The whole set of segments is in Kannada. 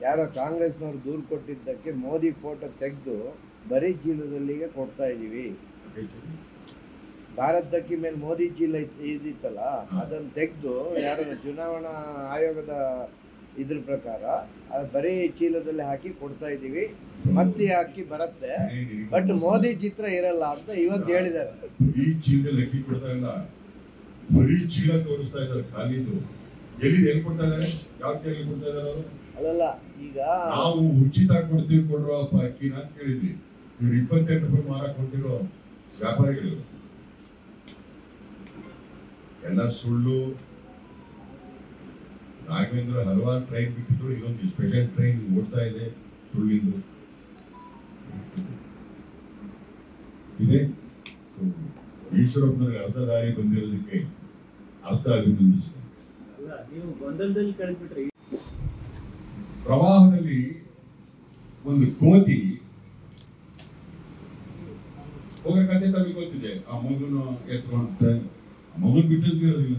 ಯಾರೋ ಕಾಂಗ್ರೆಸ್ನವ್ರು ದೂರು ಕೊಟ್ಟಿದ್ದಕ್ಕೆ ಮೋದಿ ಫೋಟೋ ತೆಗೆದು ಬರೀ ಚೀಲದಲ್ಲಿಗೆ ಕೊಡ್ತಾ ಇದ್ದೀವಿ. ಭಾರತಕ್ಕೆ ಮೇಲೆ ಮೋದಿ ಚೀಲ ಇದಿತ್ತಲ್ಲ, ಅದನ್ನು ತೆಗೆದು ಯಾರೋ ಚುನಾವಣಾ ಆಯೋಗದ ಇದ್ರ ಪ್ರಕಾರ ಬರೀ ಚೀಲದಲ್ಲಿ ಹಾಕಿ ಕೊಡ್ತಾ ಇದ್ದೀವಿ. ಮತ್ತೆ ಹಾಕಿ ಬರುತ್ತೆ, ಬಟ್ ಮೋದಿ ಚಿತ್ರ ಇರಲ್ಲ ಅಂತ ಇವತ್ತು ಹೇಳಿದ್ದಾರೆ. ಈ ಚೀಲದಲ್ಲಿ ಅಕ್ಕಿ ಕೊಡ್ತಾ ಇಲ್ಲ, ಬರೀ ಚೀಲ ತೋರಿಸ್ತಾ ಇದ್ದಾರೆ ಖಾಲಿದು. ಎಲ್ಲಿ ಕೊಡ್ತಾ ಇದ್ದಾರೆ? ಯಾವ ಚೀಲ ಕೊಡ್ತಾ ಇದ್ದಾರೆ ಅವರು? ಅಲ್ಲಲ್ಲ, ಈಗ ನಾವು ಉಚಿತ ಕೊಡ್ತೀವಿ ಕೊಡುವಪ್ಪ ಅಕ್ಕಿನ ಅಂತ ಕೇಳಿದ್ವಿ. ಇವ್ರು 28 ರೂಪಾಯಿ ಮಾರಕ್ ಹೊಂದಿರೋ ವ್ಯಾಪಾರಿಗಳು ಎಲ್ಲ ಸುಳ್ಳು. ರಾಘವೇಂದ್ರ ಹಲವಾರು ಟ್ರೈನ್ ಬಿಟ್ಟಿದ್ರು, ಇದೊಂದು ಸ್ಪೆಷಲ್ ಟ್ರೈನ್ ಓಡ್ತಾ ಇದೆ ಸುಳ್ಳಿಂದು ಇದೆ. ಈಶ್ವರಪ್ಪನವ್ರಿಗೆ ಅರ್ಧ ದಾರಿ ಬಂದಿರೋದಕ್ಕೆ ಅರ್ಥ ಅಭಿನಂದಿಸಿದೆ. ಪ್ರವಾಹದಲ್ಲಿ ಒಂದು ಕೋತಿ ಹೋಗೋ ಕತೆ ತಮಗೆ ಗೊತ್ತಿದೆ. ಆ ಮಗುನ ಎತ್ಕೊಂಡ ಮಗುನ್ ಬಿಟ್ಟಿರೋದಿಲ್ಲ.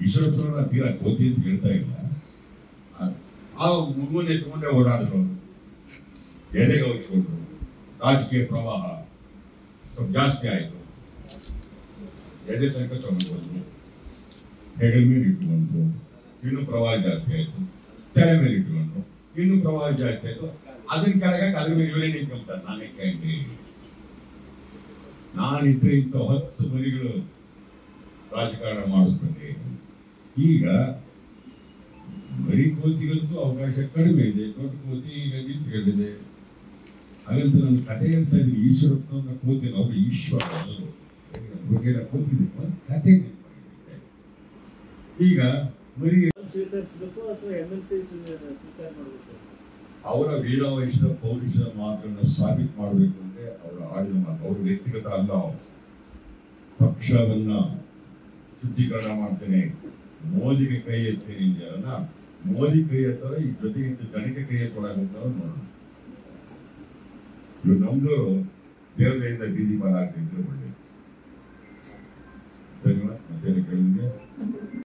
ಈಶ್ವರಪ್ಪನವ್ರ ತೀರಾ ಕೋತಿ ಅಂತ ಹೇಳ್ತಾ ಇಲ್ಲ. ಆ ಮಗುನ ಎತ್ಕೊಂಡೆ ಓಡಾಡಿದ್ರು, ಎದೆಗೆ ಹೊಚ್ಕೊಂಡ್ರು. ರಾಜಕೀಯ ಪ್ರವಾಹ ಸ್ವಲ್ಪ ಜಾಸ್ತಿ ಆಯಿತು. ಎದೆ ತನಕ ತಗೊಂಡ್ಬಂದ್ರು, ಹೆಗಲ ಮೇಲೆ ಇಟ್ಕೊಂಡ್ರು. ಇನ್ನೂ ಪ್ರವಾಹ ಜಾಸ್ತಿ ಆಯಿತು. ತೆರೆ ಮೇಲೆ ಇಟ್ಕೊಂಡ್ರು, ಇನ್ನೂ ಪ್ರವಾಹ ಜಾಸ್ತಿ ಆಯಿತು. ಅದನ್ನ ಕೆಳಗೆ ಅದ್ರ ಮೇಲೆ ಇವರೇ ನಿಂತ್ಕೊಳ್ತಾರೆ. ನಾನೇ ಕೇಳಿ ನಾನಿದ್ರೆ ಇಂಥ 10 ಮರಿಗಳು ರಾಜಕಾರಣ ಮಾಡಿಸ್ಕೊಂಡೆ. ಈಗ ಬರೀ ಕೋತಿಗಂತೂ ಅವಕಾಶ ಕಡಿಮೆ ಇದೆ. ದೊಡ್ಡ ಕೋತಿ ಈಗ ನಿಂತ್ಕೊಂಡಿದೆ. ಹಾಗಂತ ನನ್ನ ಕಥೆ ಹೇಳ್ತಾ ಇದ್ದೀನಿ. ಈಶ್ವರಪ್ಪನವ್ರನ್ನ ಕೋತಿ, ಅವರು ಈಶ್ವರ ಬಗ್ಗೆ ಕೋತಿದ್ರು ಕಥೆ. ಈಗ ಬರೀ ಸ್ವೀಕರಿಸಬೇಕು ಅಥವಾ MLC ಸ್ವೀಕಾರ ಮಾಡಬೇಕು? ಅವರ ವೀರಾವೇಶದ ಪೌರುಷದ ಮಾತನ್ನು ಸಾಬೀತು ಮಾಡಬೇಕು ಅಂದ್ರೆ ಅವರ ಆಡಿದ ಮಾತು. ಅವರು ವ್ಯಕ್ತಿಗತ ಅಲ್ಲ, ಪಕ್ಷವನ್ನ ಶುದ್ಧೀಕರಣ ಮಾಡ್ತೇನೆ, ಮೋದಿಗೆ ಕೈ ಎತ್ತೇನೆ ಇಂಡಿಯಾರನ್ನ. ಮೋದಿ ಕೈ ಎತ್ತಾರ, ಈ ಜೊತೆಗೆ ಜನಕ್ಕೆ ಕೈ ಎತ್ತೊಳಗಂತಾರ ನೋಡೋಣ. ಇವ್ರು ನಮ್ದವರು ದೇವರಿಂದ ಬೀದಿ ಪಾಲಾಗ್ತಿದ್ರೆ ಒಳ್ಳೆ. ಧನ್ಯವಾದ. ಮತ್ತೆ ಕೇಳಿದ್ದೆ.